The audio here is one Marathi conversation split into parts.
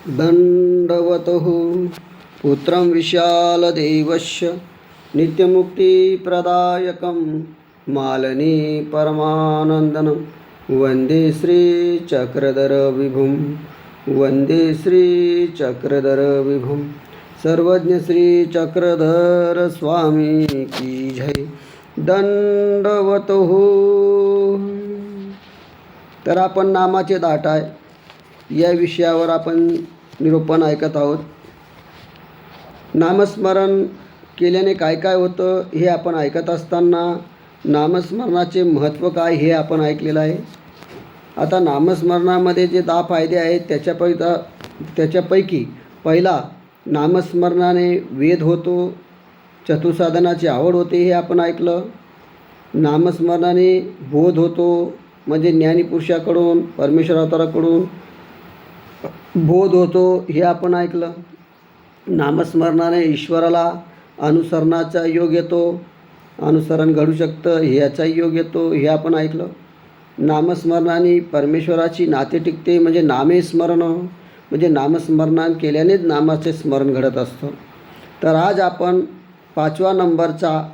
दंडवतः पुत्रं विशालदेवस्य नित्यमुक्तिप्रदायकं मालनी परमानन्दनं वन्दे श्रीचक्रधर विभुं वन्दे श्रीचक्रधर विभुं। सर्वज्ञ श्रीचक्रधर स्वामी की जय। दंडवतः। तर आपण नामाचे दाटा या विषयावर आपण निरूपण ऐकत आहोत। नामस्मरण केल्याने काय काय होतं हे आपण ऐकत असताना नामस्मरणाचे महत्त्व काय हे आपण ऐकलेलं आहे। आता नामस्मरणामध्ये जे 10 फायदे आहेत त्याच्यापैकी पहिला, नामस्मरणाने वेद होतो, चतुसाधनाची आवड होते हे आपण ऐकलं। नामस्मरणाने बोध होतो, म्हणजे ज्ञानीपुरुषाकडून परमेश्वराकडून बोध होतो हे आपण ऐकलं। नामस्मरणाने ईश्वराला अनुसरणाचा योग येतो, अनुसरण घडू शकतं ह्याचाही योग येतो हे आपण ऐकलं। नामस्मरणाने परमेश्वराची नाते टिकते, म्हणजे नामे स्मरण, म्हणजे नामस्मरण केल्यानेच नामाचे स्मरण घडत असतं। तर आज आपण 5व्या नंबरचा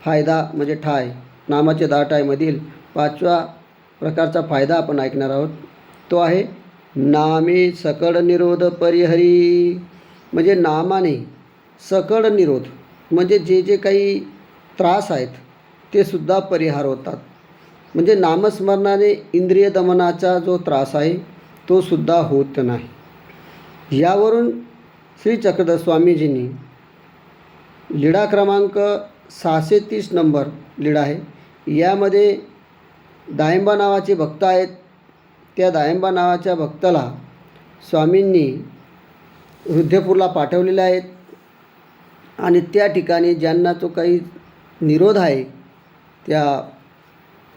फायदा म्हणजे ठाय नामाचे 10 ठायमधील 5व्या प्रकारचा फायदा आपण ऐकणार आहोत। तो आहे नामे सकळ निरोध परिहरी, म्हणजे नामाने सकळ निरोध, म्हणजे जे जे काही त्रास आहेत ते सुद्धा परिहार होतात। म्हणजे नामस्मरणाने इंद्रिय दमनाचा जो त्रास आहे तो सुद्धा होत नाही। यावरून श्री चक्रधर स्वामीजींनी लीळा क्रमांक 630 नंबर लीळा आहे, यामध्ये दायंबा नावाचे भक्त आहेत। त्या दायंबा नावाच्या भक्ताला स्वामींनी रुद्रपूरला पाठवलेले आहेत आणि त्या ठिकाणी ज्यांना तो काही निरोध आहे त्या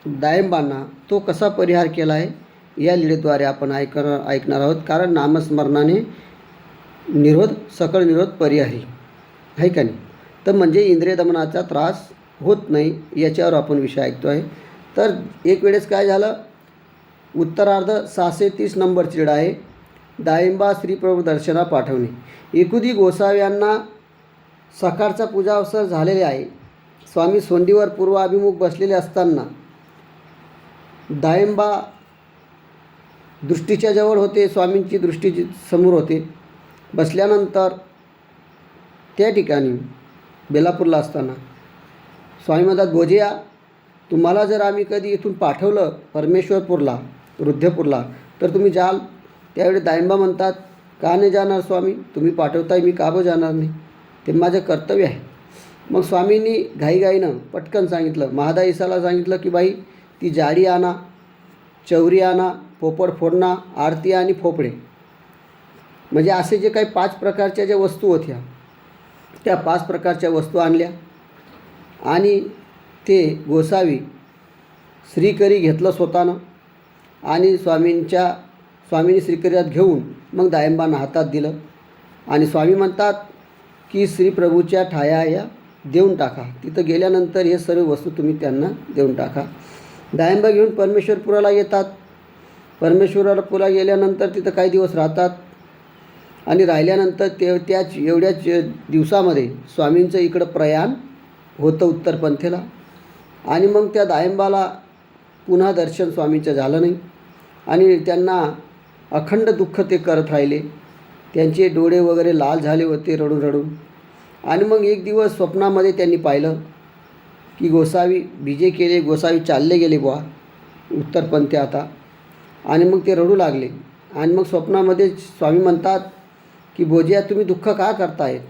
दायंबांना तो कसा परिहार केला आहे या लीळेद्वारे आपण ऐकणार आहोत। कारण नामस्मरणाने निरोध सकळ निरोध परिहारी आहे का नाही, तर म्हणजे इंद्रिय दमनाचा त्रास होत नाही याच्यावर आपण विषय ऐकतो आहे। तर एक वेळेस काय झालं, उत्तरार्ध 630 नंबरची लीळा आहे, दायंबा श्रीप्रभू दर्शना पाठवणे। एकुदी गोसाव्यांना सकाळचा पूजा अवसर झालेले आहे। स्वामी सोंडीवर पूर्वाभिमुख बसलेले असताना दायंबा दृष्टीच्या जवळ होते, स्वामींची दृष्टी समोर होते। बसल्यानंतर त्या ठिकाणी बेलापूरला असताना स्वामी म्हणतात, भोजिया, तुम्हाला जर आम्ही कधी इथून पाठवलं परमेश्वरपूरला रुद्रपूरला तर तुम्ही जाल? त्यावेळी दायंबा म्हणतात, का नाही जाणार स्वामी, तुम्ही पाठवताय मी का बं जाणार नाही, ते माझं कर्तव्य आहे। मग स्वामींनी घाईघाईनं पटकन सांगितलं, महादाईसाला सांगितलं की बाई ती जाडी आणा, चवरी आणा, पोपट फोडणा, आरती आणि फोपडे, म्हणजे असे जे काही 5 प्रकारच्या ज्या वस्तू होत्या त्या 5 प्रकारच्या वस्तू आणल्या आणि ते गोसावी श्रीकरी घेतलं स्वतःनं आणि स्वामींनी श्रीकरीत घेऊन मग दायंबांना हातात दिलं आणि स्वामी म्हणतात की श्रीप्रभूच्या ठाया या देऊन टाका, तिथं गेल्यानंतर हे सर्व वस्तू तुम्ही त्यांना देऊन टाका। दायंबा घेऊन परमेश्वरपुराला येतात। परमेश्वरपुराला गेल्यानंतर तिथं काही दिवस राहतात आणि राहिल्यानंतर त्याच एवढ्याच दिवसामध्ये स्वामींचं इकडं प्रयाण होतं उत्तरपंथेला आणि मग त्या दायंबाला पुन्हा दर्शन स्वामींचं झालं नाही आणि त्यांना अखंड दुःख ते करत राहिले। त्यांचे डोळे वगैरे लाल झाले होते रडून रडून। आणि मग एक दिवस स्वप्नामध्ये त्यांनी पाहिलं की गोसावी विजय केले, गोसावी चालले गेले बुवा उत्तरपंथे आता, आणि मग ते रडू लागले। आणि मग स्वप्नामध्ये स्वामी म्हणतात की भोजिया, तुम्ही दुःख का करतायत,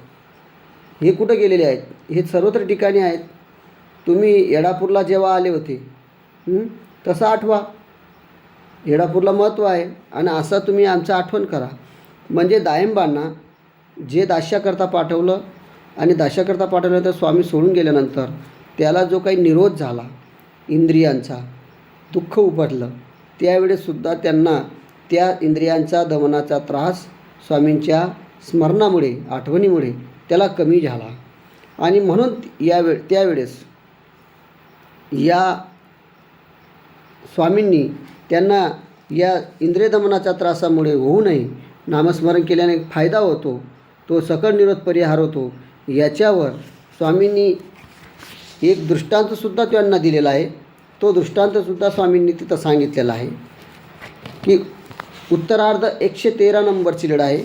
हे कुठं गेलेले आहेत, हे सर्वत्र ठिकाणी आहेत, तुम्ही येडापूरला जेव्हा आले होते तसं आठवा, येडापूरला महत्त्व आहे आणि असं तुम्ही आमचं आठवण करा। म्हणजे दायंबांना जे दास्याकरता पाठवलं आणि दास्याकरता पाठवलं तर स्वामी सोडून गेल्यानंतर त्याला जो काही निरोध झाला इंद्रियांचा, दुःख उपटलं, त्यावेळेससुद्धा त्यांना त्या इंद्रियांचा दमनाचा त्रास स्वामींच्या स्मरणामुळे आठवणीमुळे त्याला कमी झाला आणि म्हणून त्यावेळेस या स्वामींनी त्यांना या इंद्रियदमनाच्या त्रासामुळे होऊ नये नामस्मरण केल्याने फायदा होतो, तो सकळ निरोध परिहार होतो, याच्यावर स्वामींनी एक दृष्टांतसुद्धा त्यांना दिलेला आहे. तो दृष्टांतसुद्धा स्वामींनी तिथं सांगितलेला आहे की उत्तरार्ध 113 नंबरची लीड आहे.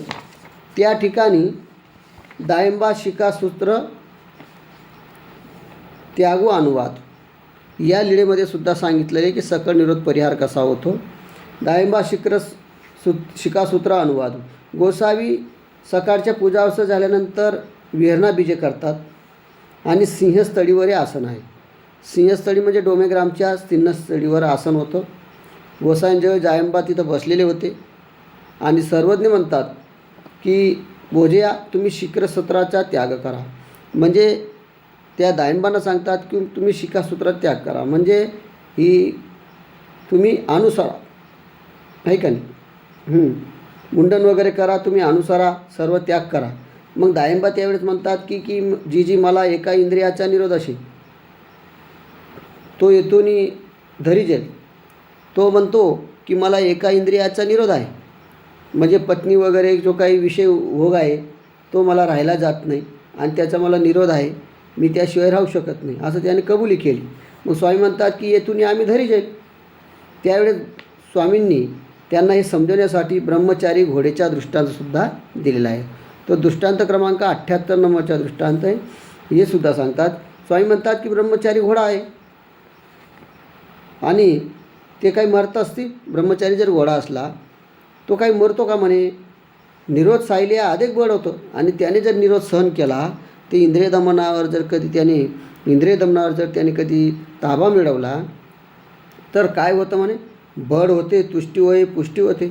त्या ठिकाणी दायंबा शिकासूत्र त्यागो अनुवाद या लीळेमध्ये सुद्धा सांगितलेले आहे की सकळ निरोध परिहार कसा होतो. दायंबा शिकासूत्र अनुवाद. गोसावी सकाळच्या पूजावस्था झाल्यानंतर विहरणा बीजे करतात आणि सिंहस्थळीवर हे आसन आहे. सिंहस्थळी म्हणजे डोमेग्रामच्या सिंहस्थळीवर आसन होतं. गोसावींजवळ जायंबा तिथं बसलेले होते आणि सर्वज्ञ म्हणतात की भोजया तुम्ही शिखरसूत्राचा त्याग करा. म्हणजे त्या दायंबांना सांगतात की तुम्ही शिखासूत्रात त्याग करा, म्हणजे ही तुम्ही अनुसरा, आहे का नाही. मुंडन वगैरे करा, तुम्ही अनुसरा, सर्व त्याग करा. मग दायंबा त्यावेळेस म्हणतात की की जी मला एका इंद्रियाचा निरोध असेल तो येथून धरी जाईल. तो म्हणतो की मला एका इंद्रियाचा निरोध आहे, म्हणजे पत्नी वगैरे जो काही विषय भोग आहे तो मला राहायला जात नाही आणि त्याचा मला निरोध आहे, मी त्याशिवाय राहू शकत नाही, असं त्याने कबुली केली. मग स्वामी म्हणतात की येथून आम्ही धरी जाईल. त्यावेळेस स्वामींनी त्यांना हे समजवण्यासाठी ब्रह्मचारी घोडेचा दृष्टांतसुद्धा दिलेला आहे. तो दृष्टांत क्रमांक 78 नंबरचा दृष्टांत आहे. हे सुद्धा सांगतात. स्वामी म्हणतात की ब्रह्मचारी घोडा आहे आणि ते काही मरत असतील. ब्रह्मचारी जर घोडा असला तो काही मरतो का म्हणे. निरोध साहिल्या अधिक बळ होतं आणि त्याने जर निरोध सहन केला ते इंद्रिय दमनावर जर त्याने कधी ताबा मिळवला तर काय होतं म्हणे, बळ होते, तुष्टी होय, पुष्टी होते,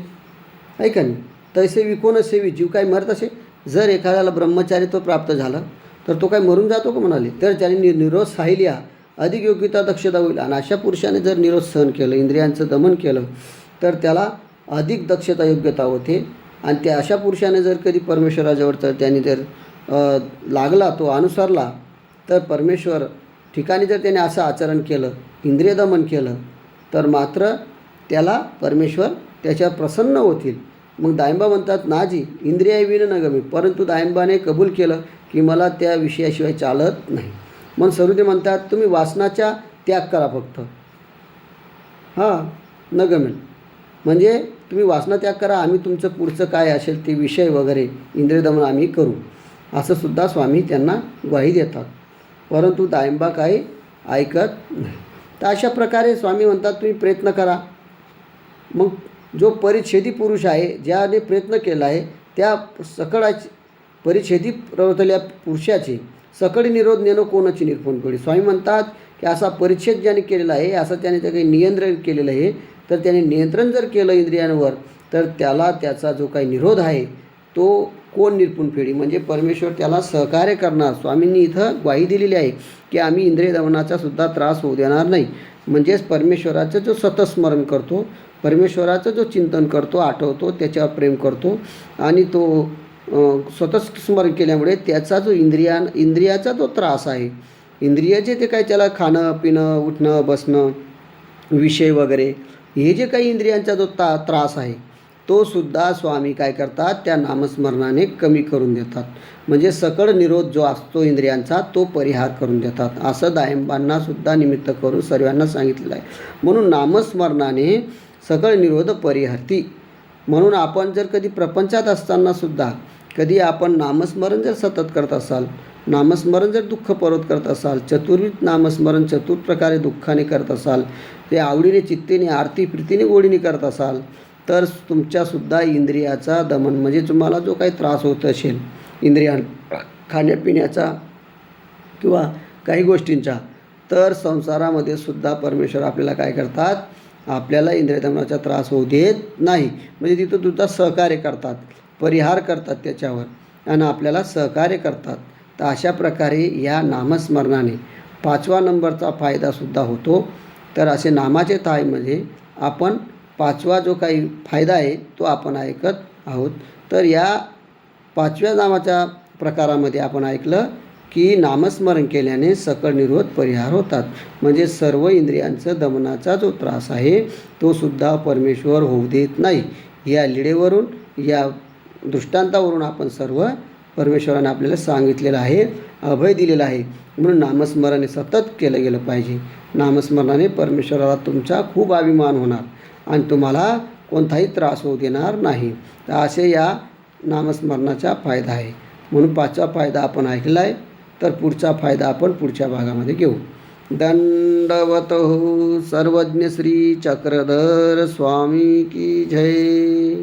आहे का नाही. तैसे विकोन सेवी, जीव काय मरत असे. जर एखाद्याला ब्रह्मचारी तो प्राप्त झाला तर तो काय मरून जातो का म्हणाले. तर त्याने निरोध साहिल्या अधिक योग्यता दक्षता होईल. आणि अशा पुरुषाने जर निरोध सहन केलं, इंद्रियांचं दमन केलं तर त्याला अधिक दक्षता योग्यता होते. आणि त्या अशा पुरुषाने जर कधी परमेश्वराजवळ तर त्याने जर लागला, तो अनुसरला, तर परमेश्वर ठिकाणी जर त्याने असं आचरण केलं, इंद्रिय दमन केलं, तर मात्र त्याला परमेश्वर त्याच्यावर प्रसन्न होतील. मग दायंबा म्हणतात नाजी इंद्रिया विन न गमे, परंतु दायंबाने कबूल केलं की मला त्या विषयाशिवाय चालत नाही. मग सरुदे म्हणतात तुम्ही वासनाचा त्याग करा फक्त, न गमेल, म्हणजे तुम्ही वासना त्याग करा, आम्ही तुमचं पुढचं काय असेल ते विषय वगैरे इंद्रियदमन आम्ही करू, असं सुद्धा स्वामी त्यांना ग्वाही देतात. परंतु दायंबा काही ऐकत नाही. तर अशा प्रकारे स्वामी म्हणतात तुम्ही प्रयत्न करा. मग जो परिच्छेदी पुरुष आहे, ज्याने प्रयत्न केला आहे, त्या सकळाची परिच्छेदी प्रवर्तल्या पुरुषाची सकळी निरोध नेणं कोणाची निर्पण पडी. स्वामी म्हणतात की असा परिच्छेद ज्याने केलेला आहे, असं त्याने काही नियंत्रण केलेलं आहे, तर त्याने नियंत्रण जर केलं इंद्रियांवर तर त्याला त्याचा जो काही निरोध आहे तो कोण निरपून फेडी, म्हणजे परमेश्वर त्याला सहकार्य करणार. स्वामींनी इथं ग्वाही दिलेली आहे की आम्ही इंद्रिय दमनाचा सुद्धा त्रास होऊ देणार नाही. म्हणजेच परमेश्वराचं जो सतस्मरण करतो, परमेश्वराचं जो चिंतन करतो, आठवतो, त्याच्यावर प्रेम करतो आणि तो स्वतः स्मरण केल्यामुळे त्याचा जो इंद्रियाचा जो त्रास आहे, इंद्रियाचे ते काय त्याला खाणं पिणं उठणं बसणं विषय वगैरे हे जे काही इंद्रियांचा जो त्रास आहे तो सुद्धा स्वामी काय करतात, त्या नामस्मरणाने कमी करून देतात. म्हणजे सकळ निरोध जो असतो इंद्रियांचा तो परिहार करून देतात. असं दायंबांना सुद्धा निमित्त करून सर्वांना सांगितलेलं आहे. म्हणून नामस्मरणाने सकळ निरोध परिहरती. म्हणून आपण जर कधी प्रपंचात असताना सुद्धा कधी आपण नामस्मरण जर सतत करत असाल, नामस्मरण जर दुःख परत करत असाल, चतुर्विध नामस्मरण चतुर प्रकारे दुःखाने करत असाल, ते आवडीने चित्तेने आरती प्रीतीने गोडीने करत असाल, तर तुमच्यासुद्धा इंद्रियाचा दमन म्हणजे तुम्हाला जो काही त्रास होत असेल इंद्रियां खाण्यापिण्याचा किंवा काही गोष्टींचा, तर संसारामध्ये सुद्धा परमेश्वर आपल्याला काय करतात, आपल्याला इंद्रिय दमनाचा त्रास होऊ देत नाही. म्हणजे तिथं सुद्धा सहकार्य करतात, परिहार करतात त्याच्यावर आणि आपल्याला सहकार्य करतात. तर अशा प्रकारे या नामस्मरणाने 5वा नंबरचा फायदासुद्धा होतो. तर असे नामाचे ताईमध्ये आपण 5वा जो काही फायदा आहे तो आपण ऐकत आहोत. तर या 5व्या नामाच्या प्रकारामध्ये आपण ऐकलं की नामस्मरण केल्याने सकळ निरोध परिहार होतात. म्हणजे सर्व इंद्रियांचं दमनाचा जो त्रास आहे तो सुद्धा परमेश्वर होऊ देत नाही. या लीळेवरून या दृष्टांतावरून आपण सर्व परमेश्वराने आपल्याला सांगितलेलं आहे, अभय दिलेलं आहे. म्हणून नामस्मरण हे सतत केलं गेलं पाहिजे. नामस्मरणाने परमेश्वराला तुमचा खूप अभिमान होणार आणि तुम्हाला कोणताही त्रास होऊ देणार नाही. तर असे या नामस्मरणाचा फायदा आहे. म्हणून 5वा फायदा आपण ऐकला आहे. तर पुढचा फायदा आपण पुढच्या भागामध्ये घेऊ. दंडवत सर्वज्ञ श्री चक्रधर स्वामी की जय.